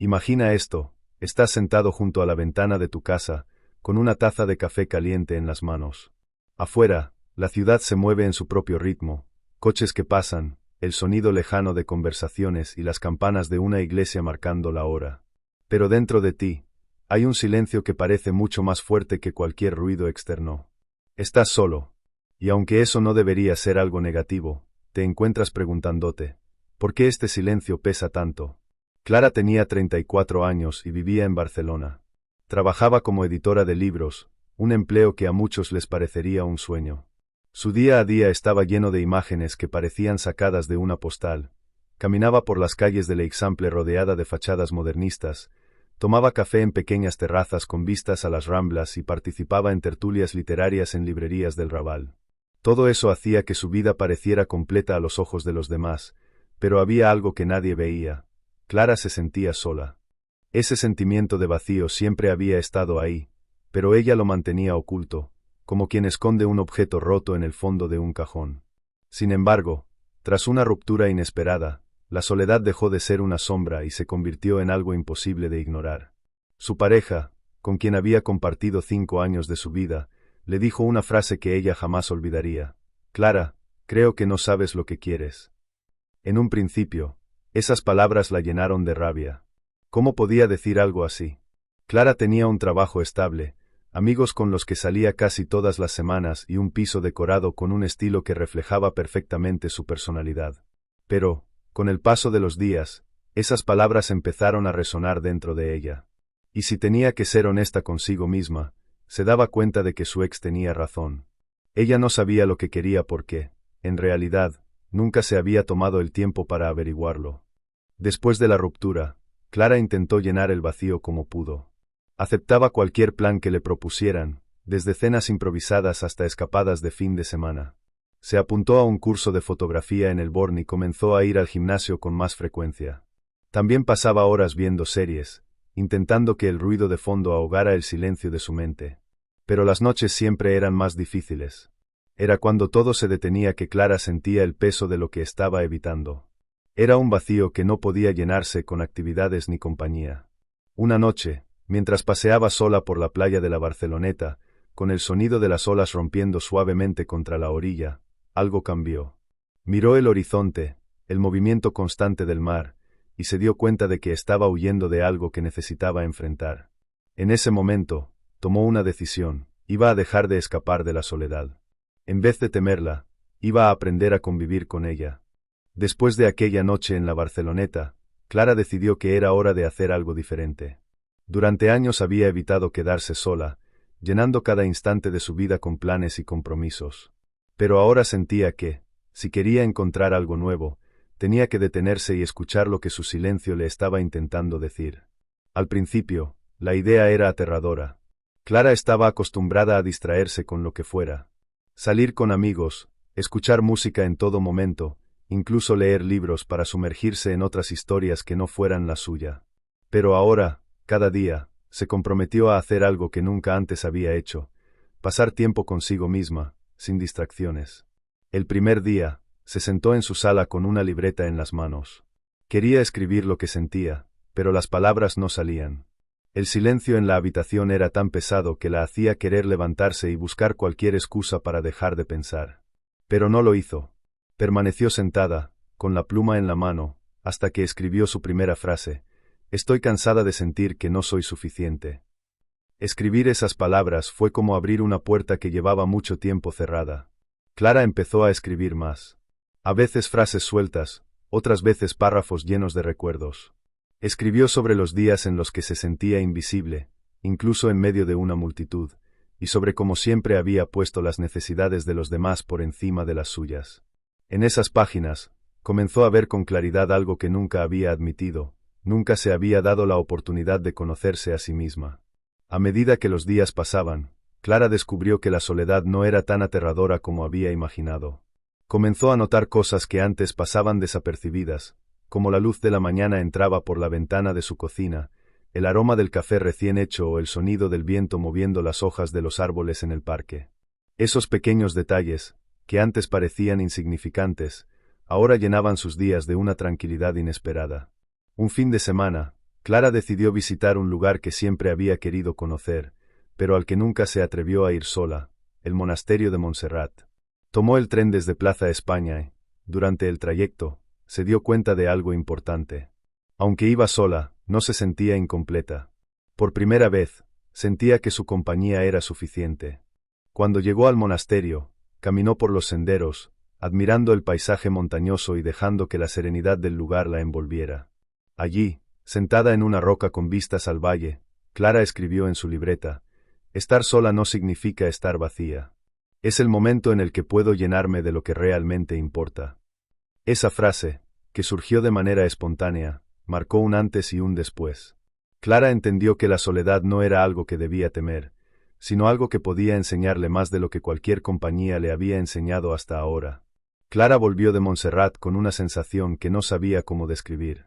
Imagina esto, estás sentado junto a la ventana de tu casa, con una taza de café caliente en las manos. Afuera, la ciudad se mueve en su propio ritmo, coches que pasan, el sonido lejano de conversaciones y las campanas de una iglesia marcando la hora. Pero dentro de ti, hay un silencio que parece mucho más fuerte que cualquier ruido externo. Estás solo. Y aunque eso no debería ser algo negativo, te encuentras preguntándote, ¿por qué este silencio pesa tanto? Clara tenía 34 años y vivía en Barcelona. Trabajaba como editora de libros, un empleo que a muchos les parecería un sueño. Su día a día estaba lleno de imágenes que parecían sacadas de una postal. Caminaba por las calles de l'Eixample rodeada de fachadas modernistas, tomaba café en pequeñas terrazas con vistas a las Ramblas y participaba en tertulias literarias en librerías del Raval. Todo eso hacía que su vida pareciera completa a los ojos de los demás, pero había algo que nadie veía. Clara se sentía sola. Ese sentimiento de vacío siempre había estado ahí, pero ella lo mantenía oculto, como quien esconde un objeto roto en el fondo de un cajón. Sin embargo, tras una ruptura inesperada, la soledad dejó de ser una sombra y se convirtió en algo imposible de ignorar. Su pareja, con quien había compartido 5 años de su vida, le dijo una frase que ella jamás olvidaría. «Clara, creo que no sabes lo que quieres». En un principio, esas palabras la llenaron de rabia. ¿Cómo podía decir algo así? Clara tenía un trabajo estable, amigos con los que salía casi todas las semanas y un piso decorado con un estilo que reflejaba perfectamente su personalidad. Pero, con el paso de los días, esas palabras empezaron a resonar dentro de ella. Y si tenía que ser honesta consigo misma, se daba cuenta de que su ex tenía razón. Ella no sabía lo que quería porque, en realidad, nunca se había tomado el tiempo para averiguarlo. Después de la ruptura, Clara intentó llenar el vacío como pudo. Aceptaba cualquier plan que le propusieran, desde cenas improvisadas hasta escapadas de fin de semana. Se apuntó a un curso de fotografía en el Born y comenzó a ir al gimnasio con más frecuencia. También pasaba horas viendo series, intentando que el ruido de fondo ahogara el silencio de su mente. Pero las noches siempre eran más difíciles. Era cuando todo se detenía que Clara sentía el peso de lo que estaba evitando. Era un vacío que no podía llenarse con actividades ni compañía. Una noche, mientras paseaba sola por la playa de la Barceloneta, con el sonido de las olas rompiendo suavemente contra la orilla, algo cambió. Miró el horizonte, el movimiento constante del mar, y se dio cuenta de que estaba huyendo de algo que necesitaba enfrentar. En ese momento, tomó una decisión: iba a dejar de escapar de la soledad. En vez de temerla, iba a aprender a convivir con ella. Después de aquella noche en la Barceloneta, Clara decidió que era hora de hacer algo diferente. Durante años había evitado quedarse sola, llenando cada instante de su vida con planes y compromisos. Pero ahora sentía que, si quería encontrar algo nuevo, tenía que detenerse y escuchar lo que su silencio le estaba intentando decir. Al principio, la idea era aterradora. Clara estaba acostumbrada a distraerse con lo que fuera. Salir con amigos, escuchar música en todo momento, incluso leer libros para sumergirse en otras historias que no fueran la suya. Pero ahora, cada día, se comprometió a hacer algo que nunca antes había hecho: pasar tiempo consigo misma, sin distracciones. El primer día, se sentó en su sala con una libreta en las manos. Quería escribir lo que sentía, pero las palabras no salían. El silencio en la habitación era tan pesado que la hacía querer levantarse y buscar cualquier excusa para dejar de pensar. Pero no lo hizo. Permaneció sentada, con la pluma en la mano, hasta que escribió su primera frase: «Estoy cansada de sentir que no soy suficiente». Escribir esas palabras fue como abrir una puerta que llevaba mucho tiempo cerrada. Clara empezó a escribir más. A veces frases sueltas, otras veces párrafos llenos de recuerdos. Escribió sobre los días en los que se sentía invisible, incluso en medio de una multitud, y sobre cómo siempre había puesto las necesidades de los demás por encima de las suyas. En esas páginas, comenzó a ver con claridad algo que nunca había admitido: nunca se había dado la oportunidad de conocerse a sí misma. A medida que los días pasaban, Clara descubrió que la soledad no era tan aterradora como había imaginado. Comenzó a notar cosas que antes pasaban desapercibidas, como la luz de la mañana entraba por la ventana de su cocina, el aroma del café recién hecho o el sonido del viento moviendo las hojas de los árboles en el parque. Esos pequeños detalles, que antes parecían insignificantes, ahora llenaban sus días de una tranquilidad inesperada. Un fin de semana, Clara decidió visitar un lugar que siempre había querido conocer, pero al que nunca se atrevió a ir sola, el monasterio de Montserrat. Tomó el tren desde Plaza España y, durante el trayecto, se dio cuenta de algo importante. Aunque iba sola, no se sentía incompleta. Por primera vez, sentía que su compañía era suficiente. Cuando llegó al monasterio, caminó por los senderos, admirando el paisaje montañoso y dejando que la serenidad del lugar la envolviera. Allí, sentada en una roca con vistas al valle, Clara escribió en su libreta: «Estar sola no significa estar vacía. Es el momento en el que puedo llenarme de lo que realmente importa». Esa frase, que surgió de manera espontánea, marcó un antes y un después. Clara entendió que la soledad no era algo que debía temer, sino algo que podía enseñarle más de lo que cualquier compañía le había enseñado hasta ahora. Clara volvió de Montserrat con una sensación que no sabía cómo describir.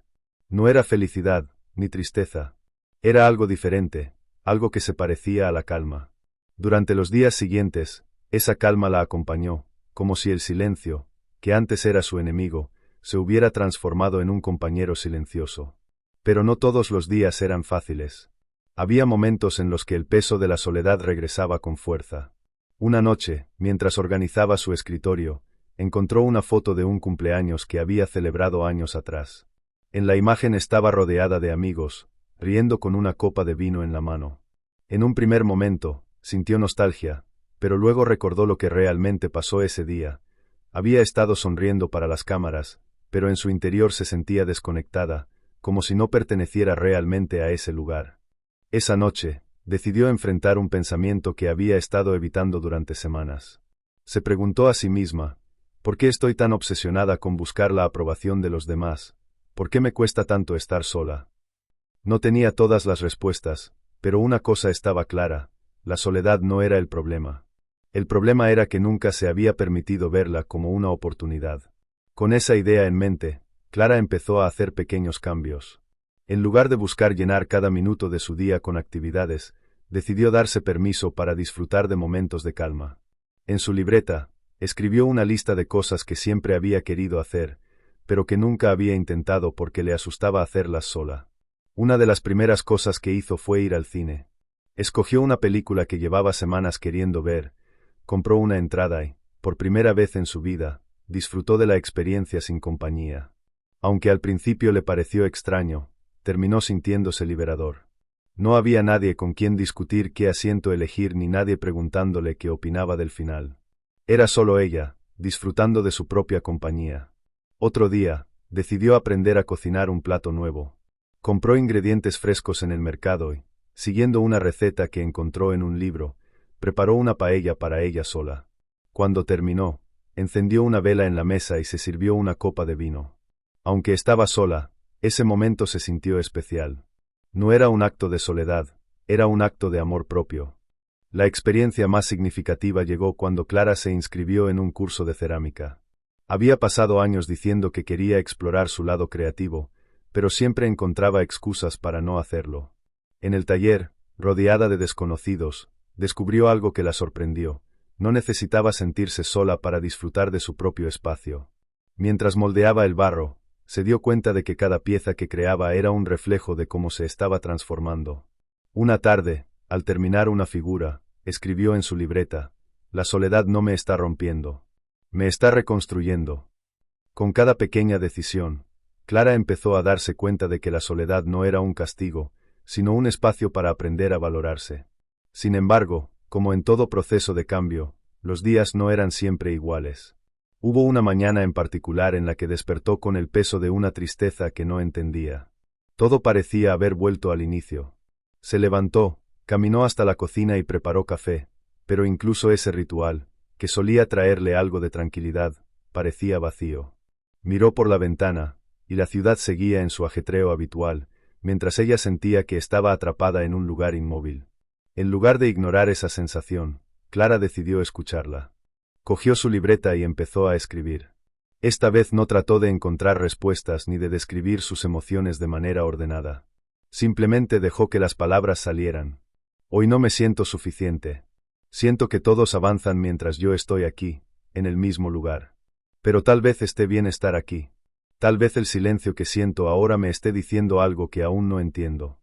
No era felicidad, ni tristeza. Era algo diferente, algo que se parecía a la calma. Durante los días siguientes, esa calma la acompañó, como si el silencio, que antes era su enemigo, se hubiera transformado en un compañero silencioso. Pero no todos los días eran fáciles. Había momentos en los que el peso de la soledad regresaba con fuerza. Una noche, mientras organizaba su escritorio, encontró una foto de un cumpleaños que había celebrado años atrás. En la imagen estaba rodeada de amigos, riendo con una copa de vino en la mano. En un primer momento, sintió nostalgia, pero luego recordó lo que realmente pasó ese día. Había estado sonriendo para las cámaras, pero en su interior se sentía desconectada, como si no perteneciera realmente a ese lugar. Esa noche, decidió enfrentar un pensamiento que había estado evitando durante semanas. Se preguntó a sí misma: ¿por qué estoy tan obsesionada con buscar la aprobación de los demás? ¿Por qué me cuesta tanto estar sola? No tenía todas las respuestas, pero una cosa estaba clara: la soledad no era el problema. El problema era que nunca se había permitido verla como una oportunidad. Con esa idea en mente, Clara empezó a hacer pequeños cambios. En lugar de buscar llenar cada minuto de su día con actividades, decidió darse permiso para disfrutar de momentos de calma. En su libreta, escribió una lista de cosas que siempre había querido hacer, pero que nunca había intentado porque le asustaba hacerlas sola. Una de las primeras cosas que hizo fue ir al cine. Escogió una película que llevaba semanas queriendo ver, compró una entrada y, por primera vez en su vida, disfrutó de la experiencia sin compañía. Aunque al principio le pareció extraño, terminó sintiéndose liberador. No había nadie con quien discutir qué asiento elegir ni nadie preguntándole qué opinaba del final. Era solo ella, disfrutando de su propia compañía. Otro día, decidió aprender a cocinar un plato nuevo. Compró ingredientes frescos en el mercado y, siguiendo una receta que encontró en un libro, preparó una paella para ella sola. Cuando terminó, encendió una vela en la mesa y se sirvió una copa de vino. Aunque estaba sola, ese momento se sintió especial. No era un acto de soledad, era un acto de amor propio. La experiencia más significativa llegó cuando Clara se inscribió en un curso de cerámica. Había pasado años diciendo que quería explorar su lado creativo, pero siempre encontraba excusas para no hacerlo. En el taller, rodeada de desconocidos, descubrió algo que la sorprendió: no necesitaba sentirse sola para disfrutar de su propio espacio. Mientras moldeaba el barro, se dio cuenta de que cada pieza que creaba era un reflejo de cómo se estaba transformando. Una tarde, al terminar una figura, escribió en su libreta: «La soledad no me está rompiendo. Me está reconstruyendo». Con cada pequeña decisión, Clara empezó a darse cuenta de que la soledad no era un castigo, sino un espacio para aprender a valorarse. Sin embargo, como en todo proceso de cambio, los días no eran siempre iguales. Hubo una mañana en particular en la que despertó con el peso de una tristeza que no entendía. Todo parecía haber vuelto al inicio. Se levantó, caminó hasta la cocina y preparó café, pero incluso ese ritual, que solía traerle algo de tranquilidad, parecía vacío. Miró por la ventana, y la ciudad seguía en su ajetreo habitual, mientras ella sentía que estaba atrapada en un lugar inmóvil. En lugar de ignorar esa sensación, Clara decidió escucharla. Cogió su libreta y empezó a escribir. Esta vez no trató de encontrar respuestas ni de describir sus emociones de manera ordenada. Simplemente dejó que las palabras salieran. Hoy no me siento suficiente. Siento que todos avanzan mientras yo estoy aquí, en el mismo lugar. Pero tal vez esté bien estar aquí. Tal vez el silencio que siento ahora me esté diciendo algo que aún no entiendo.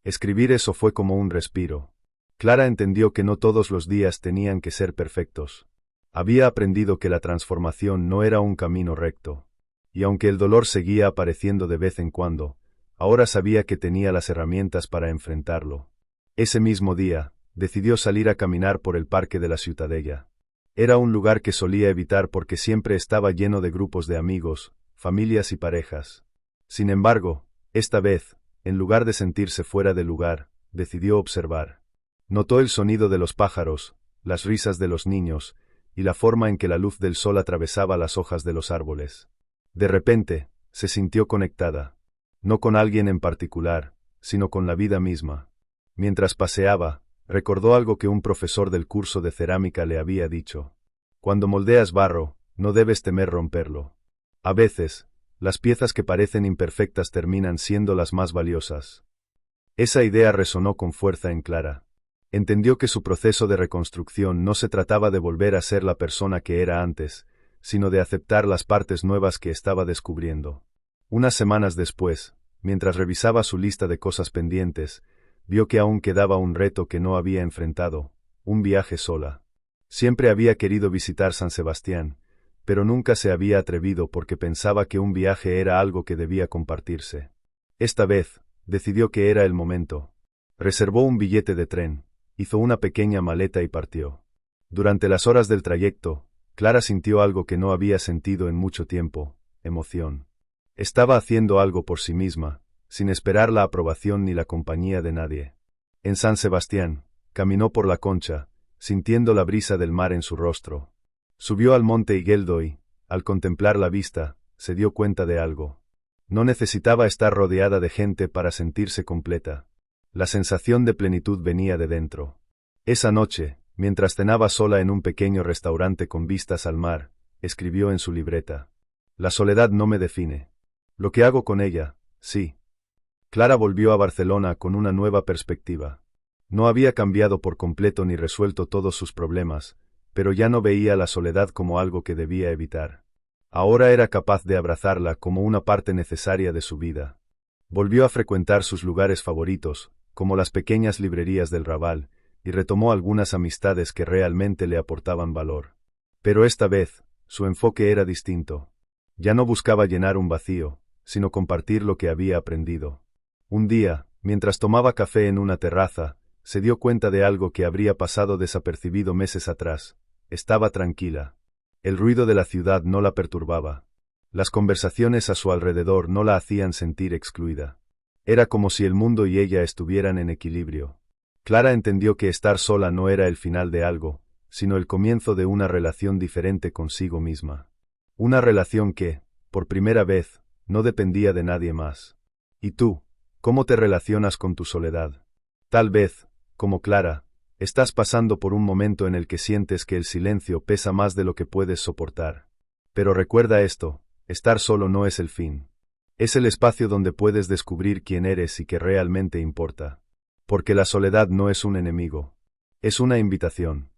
Escribir eso fue como un respiro. Clara entendió que no todos los días tenían que ser perfectos. Había aprendido que la transformación no era un camino recto. Y aunque el dolor seguía apareciendo de vez en cuando, ahora sabía que tenía las herramientas para enfrentarlo. Ese mismo día, decidió salir a caminar por el parque de la Ciutadella. Era un lugar que solía evitar porque siempre estaba lleno de grupos de amigos, familias y parejas. Sin embargo, esta vez, en lugar de sentirse fuera de lugar, decidió observar. Notó el sonido de los pájaros, las risas de los niños, y la forma en que la luz del sol atravesaba las hojas de los árboles. De repente, se sintió conectada. No con alguien en particular, sino con la vida misma. Mientras paseaba, recordó algo que un profesor del curso de cerámica le había dicho. Cuando moldeas barro, no debes temer romperlo. A veces, las piezas que parecen imperfectas terminan siendo las más valiosas. Esa idea resonó con fuerza en Clara. Entendió que su proceso de reconstrucción no se trataba de volver a ser la persona que era antes, sino de aceptar las partes nuevas que estaba descubriendo. Unas semanas después, mientras revisaba su lista de cosas pendientes, vio que aún quedaba un reto que no había enfrentado, un viaje sola. Siempre había querido visitar San Sebastián, pero nunca se había atrevido porque pensaba que un viaje era algo que debía compartirse. Esta vez, decidió que era el momento. Reservó un billete de tren, hizo una pequeña maleta y partió. Durante las horas del trayecto, Clara sintió algo que no había sentido en mucho tiempo, emoción. Estaba haciendo algo por sí misma, sin esperar la aprobación ni la compañía de nadie. En San Sebastián, caminó por la Concha, sintiendo la brisa del mar en su rostro. Subió al monte Igueldo y, al contemplar la vista, se dio cuenta de algo. No necesitaba estar rodeada de gente para sentirse completa. La sensación de plenitud venía de dentro. Esa noche, mientras cenaba sola en un pequeño restaurante con vistas al mar, escribió en su libreta: La soledad no me define. Lo que hago con ella, sí. Clara volvió a Barcelona con una nueva perspectiva. No había cambiado por completo ni resuelto todos sus problemas, pero ya no veía la soledad como algo que debía evitar. Ahora era capaz de abrazarla como una parte necesaria de su vida. Volvió a frecuentar sus lugares favoritos, como las pequeñas librerías del Raval, y retomó algunas amistades que realmente le aportaban valor. Pero esta vez, su enfoque era distinto. Ya no buscaba llenar un vacío, sino compartir lo que había aprendido. Un día, mientras tomaba café en una terraza, se dio cuenta de algo que habría pasado desapercibido meses atrás. Estaba tranquila. El ruido de la ciudad no la perturbaba. Las conversaciones a su alrededor no la hacían sentir excluida. Era como si el mundo y ella estuvieran en equilibrio. Clara entendió que estar sola no era el final de algo, sino el comienzo de una relación diferente consigo misma. Una relación que, por primera vez, no dependía de nadie más. ¿Y tú? ¿Cómo te relacionas con tu soledad? Tal vez, como Clara, estás pasando por un momento en el que sientes que el silencio pesa más de lo que puedes soportar. Pero recuerda esto: estar solo no es el fin. Es el espacio donde puedes descubrir quién eres y qué realmente importa. Porque la soledad no es un enemigo. Es una invitación.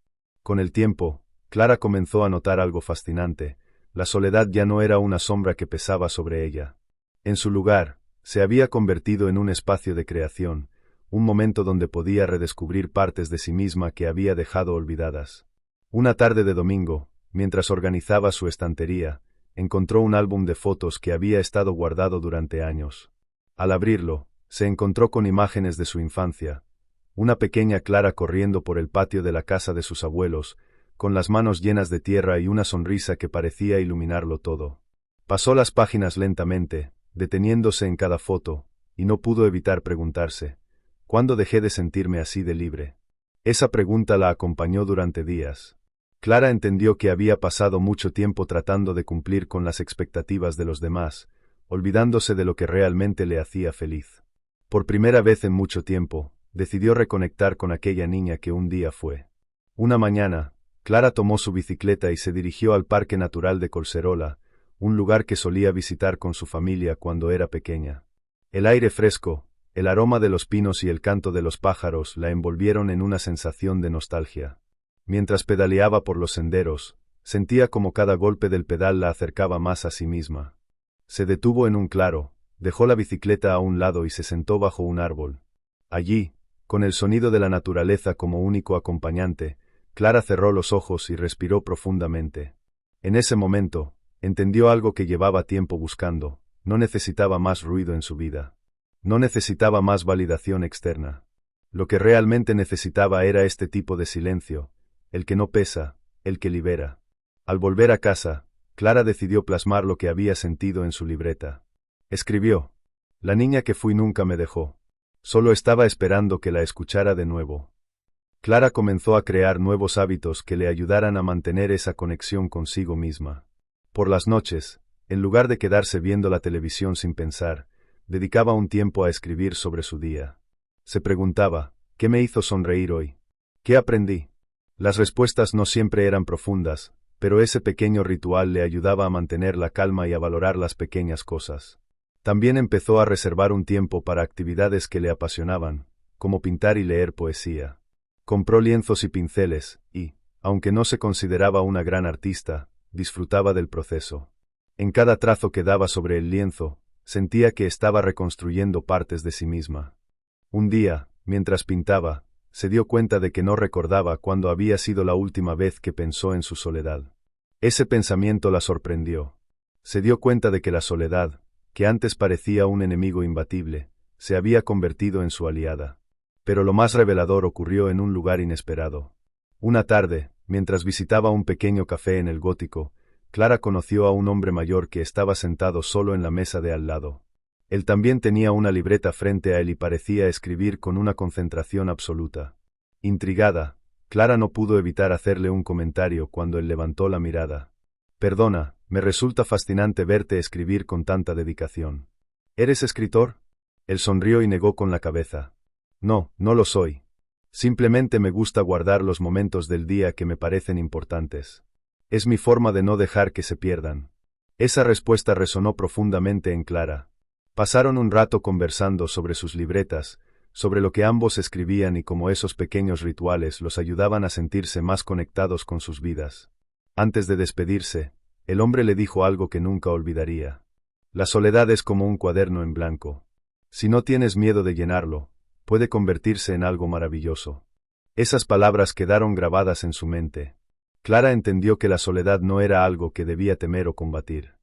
Con el tiempo, Clara comenzó a notar algo fascinante. La soledad ya no era una sombra que pesaba sobre ella. En su lugar, se había convertido en un espacio de creación, un momento donde podía redescubrir partes de sí misma que había dejado olvidadas. Una tarde de domingo, mientras organizaba su estantería, encontró un álbum de fotos que había estado guardado durante años. Al abrirlo, se encontró con imágenes de su infancia, una pequeña Clara corriendo por el patio de la casa de sus abuelos, con las manos llenas de tierra y una sonrisa que parecía iluminarlo todo. Pasó las páginas lentamente, deteniéndose en cada foto, y no pudo evitar preguntarse: ¿cuándo dejé de sentirme así de libre? Esa pregunta la acompañó durante días. Clara entendió que había pasado mucho tiempo tratando de cumplir con las expectativas de los demás, olvidándose de lo que realmente le hacía feliz. Por primera vez en mucho tiempo, decidió reconectar con aquella niña que un día fue. Una mañana, Clara tomó su bicicleta y se dirigió al Parque Natural de Collserola, un lugar que solía visitar con su familia cuando era pequeña. El aire fresco, el aroma de los pinos y el canto de los pájaros la envolvieron en una sensación de nostalgia. Mientras pedaleaba por los senderos, sentía como cada golpe del pedal la acercaba más a sí misma. Se detuvo en un claro, dejó la bicicleta a un lado y se sentó bajo un árbol. Allí, con el sonido de la naturaleza como único acompañante, Clara cerró los ojos y respiró profundamente. En ese momento, entendió algo que llevaba tiempo buscando: no necesitaba más ruido en su vida. No necesitaba más validación externa. Lo que realmente necesitaba era este tipo de silencio, el que no pesa, el que libera. Al volver a casa, Clara decidió plasmar lo que había sentido en su libreta. Escribió: la niña que fui nunca me dejó. Solo estaba esperando que la escuchara de nuevo. Clara comenzó a crear nuevos hábitos que le ayudaran a mantener esa conexión consigo misma. Por las noches, en lugar de quedarse viendo la televisión sin pensar, dedicaba un tiempo a escribir sobre su día. Se preguntaba: ¿qué me hizo sonreír hoy? ¿Qué aprendí? Las respuestas no siempre eran profundas, pero ese pequeño ritual le ayudaba a mantener la calma y a valorar las pequeñas cosas. También empezó a reservar un tiempo para actividades que le apasionaban, como pintar y leer poesía. Compró lienzos y pinceles, y, aunque no se consideraba una gran artista, disfrutaba del proceso. En cada trazo que daba sobre el lienzo, sentía que estaba reconstruyendo partes de sí misma. Un día, mientras pintaba, se dio cuenta de que no recordaba cuándo había sido la última vez que pensó en su soledad. Ese pensamiento la sorprendió. Se dio cuenta de que la soledad, que antes parecía un enemigo imbatible, se había convertido en su aliada. Pero lo más revelador ocurrió en un lugar inesperado. Una tarde, mientras visitaba un pequeño café en el Gótico, Clara conoció a un hombre mayor que estaba sentado solo en la mesa de al lado. Él también tenía una libreta frente a él y parecía escribir con una concentración absoluta. Intrigada, Clara no pudo evitar hacerle un comentario cuando él levantó la mirada. «Perdona, me resulta fascinante verte escribir con tanta dedicación. ¿Eres escritor?» Él sonrió y negó con la cabeza. «No, no lo soy. Simplemente me gusta guardar los momentos del día que me parecen importantes. Es mi forma de no dejar que se pierdan». Esa respuesta resonó profundamente en Clara. Pasaron un rato conversando sobre sus libretas, sobre lo que ambos escribían y cómo esos pequeños rituales los ayudaban a sentirse más conectados con sus vidas. Antes de despedirse, el hombre le dijo algo que nunca olvidaría. «La soledad es como un cuaderno en blanco. Si no tienes miedo de llenarlo, puede convertirse en algo maravilloso». Esas palabras quedaron grabadas en su mente. Clara entendió que la soledad no era algo que debía temer o combatir.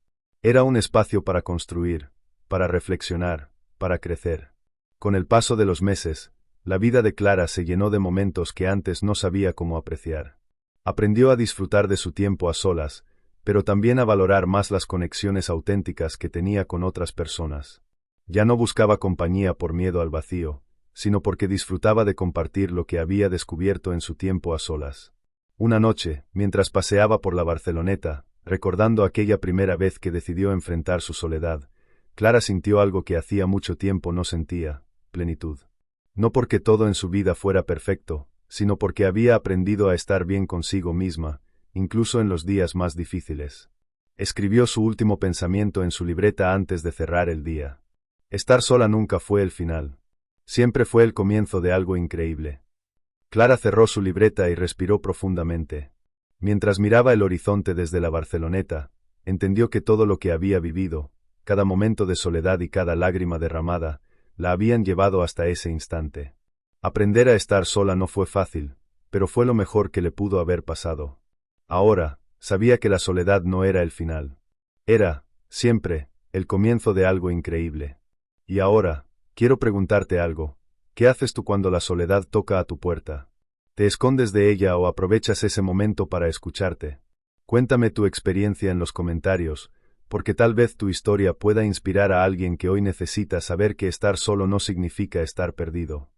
Era un espacio para construir, para reflexionar, para crecer. Con el paso de los meses, la vida de Clara se llenó de momentos que antes no sabía cómo apreciar. Aprendió a disfrutar de su tiempo a solas, pero también a valorar más las conexiones auténticas que tenía con otras personas. Ya no buscaba compañía por miedo al vacío, sino porque disfrutaba de compartir lo que había descubierto en su tiempo a solas. Una noche, mientras paseaba por la Barceloneta, recordando aquella primera vez que decidió enfrentar su soledad, Clara sintió algo que hacía mucho tiempo no sentía: plenitud. No porque todo en su vida fuera perfecto, sino porque había aprendido a estar bien consigo misma, incluso en los días más difíciles. Escribió su último pensamiento en su libreta antes de cerrar el día. Estar sola nunca fue el final. Siempre fue el comienzo de algo increíble. Clara cerró su libreta y respiró profundamente. Mientras miraba el horizonte desde la Barceloneta, entendió que todo lo que había vivido, cada momento de soledad y cada lágrima derramada, la habían llevado hasta ese instante. Aprender a estar sola no fue fácil, pero fue lo mejor que le pudo haber pasado. Ahora, sabía que la soledad no era el final. Era, siempre, el comienzo de algo increíble. Y ahora, quiero preguntarte algo: ¿qué haces tú cuando la soledad toca a tu puerta? ¿Te escondes de ella o aprovechas ese momento para escucharte? Cuéntame tu experiencia en los comentarios, porque tal vez tu historia pueda inspirar a alguien que hoy necesita saber que estar solo no significa estar perdido.